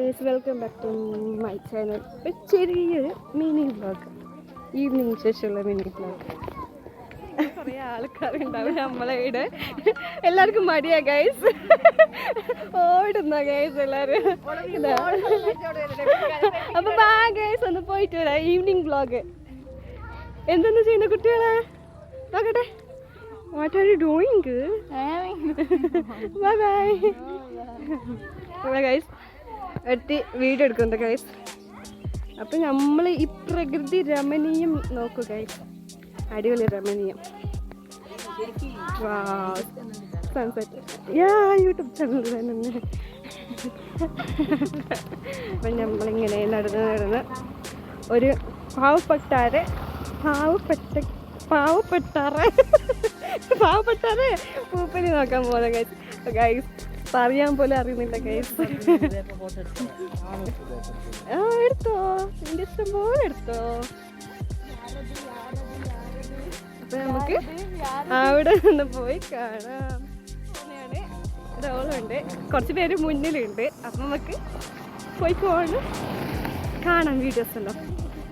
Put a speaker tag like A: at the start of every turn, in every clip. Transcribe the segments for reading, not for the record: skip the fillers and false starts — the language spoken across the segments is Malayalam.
A: Guys, welcome back to my channel. ഒരു ചെറിയൊരു മിനി വ്ളോഗ്, ഈവനിങ് ശേഷമുള്ള മിനി വ്ളോഗ്. കുറേ ആൾക്കാരുണ്ടാവും നമ്മളെ ഇവിടെ. എല്ലാവർക്കും മടിയാ ഗൈസ്, ഓടുന്ന ഗൈസ് എല്ലാവരും. അപ്പൊ ബാ ഗൈസ്, ഒന്ന് പോയിട്ട് വരാം. Evening vlog. എന്തെന്ന് ചെയ്യുന്ന കുട്ടികളെ നോക്കട്ടെ. What are you doing? Bye bye. Bye guys. അടുത്ത് വീഡിയോ എടുക്കുന്നുണ്ട് ഗൈസ്. അപ്പം നമ്മൾ ഈ പ്രകൃതി രമണീയം നോക്കൂ ഗൈസ്. അടിപൊളി രമണീയം. സൺസെറ്റ് യൂട്യൂബ് ചാനൽ തന്നെ. അപ്പം നമ്മളിങ്ങനെ നടന്ന് ഒരു പാവപ്പെട്ടാറെ പൂപ്പനി നോക്കാൻ പോകുന്ന ഗൈസ്. ഗൈസ് പറയാൻ പോലും അറിയുന്നില്ല ഗൈസ്. എടുത്തോ, എൻ്റെ ഇഷ്ടം പോലെ എടുത്തോ. അപ്പൊ നമുക്ക് അവിടെ നിന്ന് പോയി കാണാം. ഡോളുണ്ട്, കുറച്ച് പേര് മുന്നിലുണ്ട്. അപ്പം നമുക്ക് പോയി കാണാം.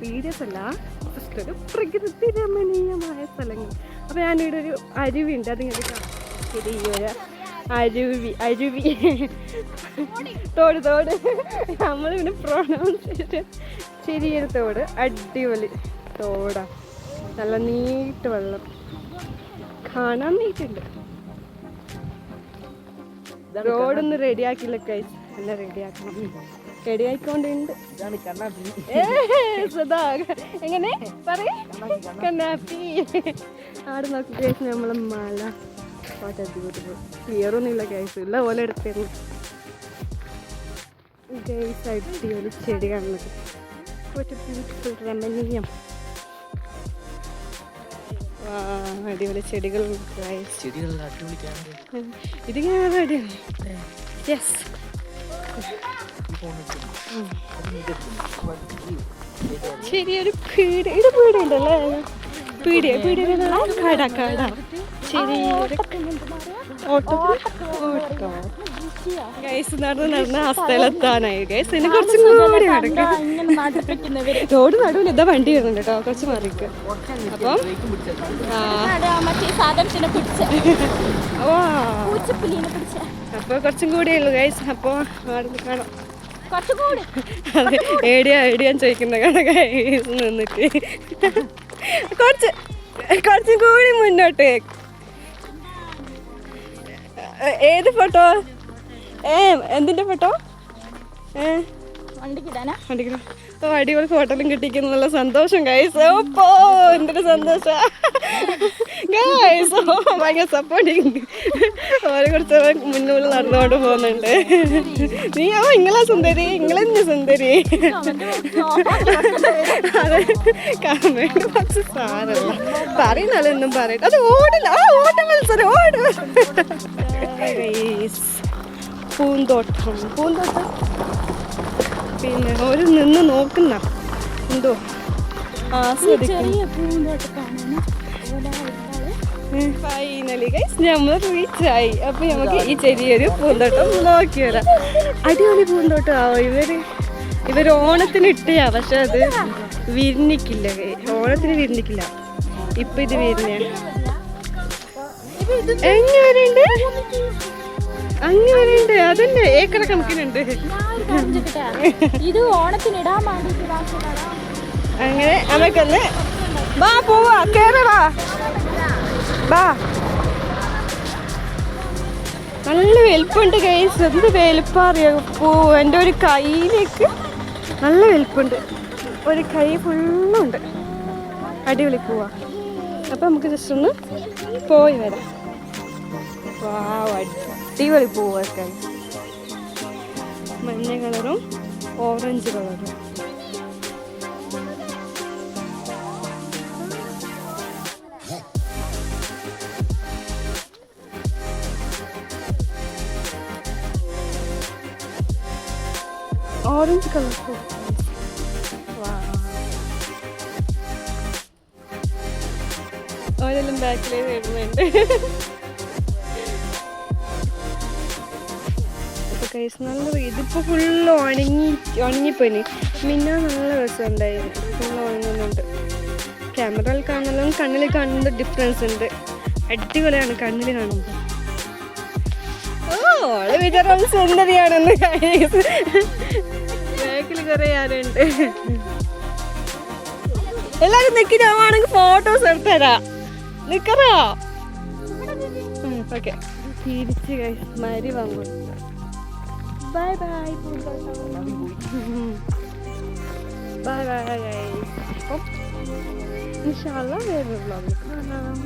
A: വീഡിയോസ് അല്ല ഒരു പ്രകൃതി രമണീയമായ സ്ഥലങ്ങൾ. അപ്പോൾ ഞാനിവിടെ ഒരു അരുവിയുണ്ട്, അതിങ്ങനെ കാണാം. ശരിയൊരു അരുവി തോട് നമ്മൾ പിന്നെ പ്രൊണൗൺസ് ചെയ്തിട്ട് ചെറിയൊരു തോട്. അടിപൊളി തോടാ, നല്ല നീട്ട് വെള്ളം, കാണാൻ നീട്ടുണ്ട്. റോഡൊന്നും റെഡിയാക്കില്ല ഗൈസ്, എല്ലാം റെഡിയാക്കണം. റെഡിയായിക്കൊണ്ടുണ്ട്. എങ്ങനെ പറയ്, കണ്ണാപ്പി. ആടെ നോക്കി ഗൈസ്, നമ്മളെ മല. ക്ലിയറൊന്നുമില്ല ഗൈസ്, ഇല്ല പോലെ എടുത്തിരുന്നു ഗൈസ്. അടിപൊളി ചെടി കാണുന്നത്, ബ്യൂട്ടിഫുൾ രമണീയം. അടിപൊളി ചെടികൾ. ഇത് അടിപൊളി. യെസ്, ചെറിയൊരു പീടിയുണ്ടല്ലേ. പീടിയ കട ചെറിയൊരു ഓട്ടോ ഗൈസ്. നടന്ന് ആ സ്ഥലത്താനായി ഗൈസ്. ഇതിന് കുറച്ചും കൂടി റോഡ് നടുവിൽ ഇതാ വണ്ടി വരുന്നുണ്ട് കേട്ടോ, കുറച്ച് മാറിക്ക്. അപ്പം അപ്പോൾ കുറച്ചും കൂടിയേ ഉള്ളൂ ഗൈസ്. അപ്പോൾ അവിടെ കാണാം. ഏടിയാൻ ചോദിക്കുന്ന കട ഗൈസ് നിന്നിട്ട് കുറച്ചും കൂടി മുന്നോട്ട്. ഏത് ഫോട്ടോ? എന്തിന്റെ ഫോട്ടോ? വണ്ടിക്കിടാ. ഓ, അടിപൊളി ഫോട്ടോയിലും കിട്ടിക്കുന്നുള്ള സന്തോഷം ഗൈസ്. ഓപ്പോ എന്തൊരു സന്തോഷം ഗൈസ്. ഭയങ്കര സപ്പോർട്ടിങ്. ഓരെ കുറിച്ച് മുന്നോട്ട് നടന്നുകൊണ്ട് പോകുന്നുണ്ട്. നീ ഇങ്ങളെ സുന്ദരി, ഇങ്ങളെന്നെ സുന്ദരി. അത് കമന്റ് കുറച്ച് സാരല്ല, പറയുന്നാലും എന്നും പറയട്ടെ. അത് ഓടില്ല, ഓട്ട മത്സരം ഓടും. പൂന്തോട്ടം പിന്നെ ഒരു നിന്ന് നോക്കുന്ന എന്തോ ഫൈനലി ഗൈസ് നമ്മൾ റീച്ചായി. അപ്പൊ നമുക്ക് ഈ ചെറിയൊരു പൂന്തോട്ടം നോക്കി വരാം. അടിപൊളി പൂന്തോട്ടം. ഇവര് ഓണത്തിന് ഇട്ടയാ, പക്ഷെ അത് വിരിഞ്ഞിക്കില്ല. ഓണത്തിന് വിരിഞ്ഞിക്കില്ല. ഇപ്പൊ ഇത് വിരിഞ്ഞ എങ്ങനെയുണ്ട്, അങ്ങനെയുണ്ട്. അതന്നെ ഏക്കറ കണക്കിനുണ്ട്. ഇത് ഓണത്തിനിടാൻ അങ്ങനെ നമുക്കൊന്ന് ബാ പോവാ, കേറവാ ബാ. നല്ല വലുപ്പുണ്ട് ഗൈസ്. എന്ത് വലുപ്പറിയോ പൂ. എൻ്റെ ഒരു കയ്യിലേക്ക് നല്ല വലുപ്പുണ്ട്, ഒരു കൈ ഫുള്ളുണ്ട്. അടിപൊളി പൂവാ. അപ്പം നമുക്ക് ജസ്റ്റ് ഒന്ന് പോയി വരാം. അടിപൊളി പൂവൊക്കെ, മഞ്ഞ കളറും ഓറഞ്ച് കളറും. ഓറഞ്ച് കളർ പൂ. ഓരെല്ലാം ബാക്കിലേ വരുന്നുണ്ട്. ഗൈസ് നല്ല ഇതിപ്പോൾ ഫുള്ള് ഉണങ്ങിപ്പോയിന്. പിന്നെ നല്ല രസമുണ്ടായിരുന്നു. ഫുള്ള് ഉണങ്ങുന്നുണ്ട്. ക്യാമറയിൽ കാണാനും കണ്ണിൽ കാണുന്ന ഡിഫറൻസ് ഉണ്ട്. അടിപൊളിയാണ് കണ്ണിൽ കാണുമ്പോൾ. ഓള് വിചാരം സുന്ദരിയാണെന്ന്. ബാക്കിൽ കുറെ ആരുണ്ട്. എല്ലാരും നിക്കി, ഞാനാണെങ്കിൽ ഫോട്ടോസ് എടുത്തരാ. നിക്കറോ? ഓക്കെ, തിരിച്ച് ഗൈസ് മരി വാങ്ങും. Bye bye bye bye guys. അപ്പം ഇൻഷാ അല്ലാഹ് വേറൊരു വ്ലോഗിൽ കാണാം.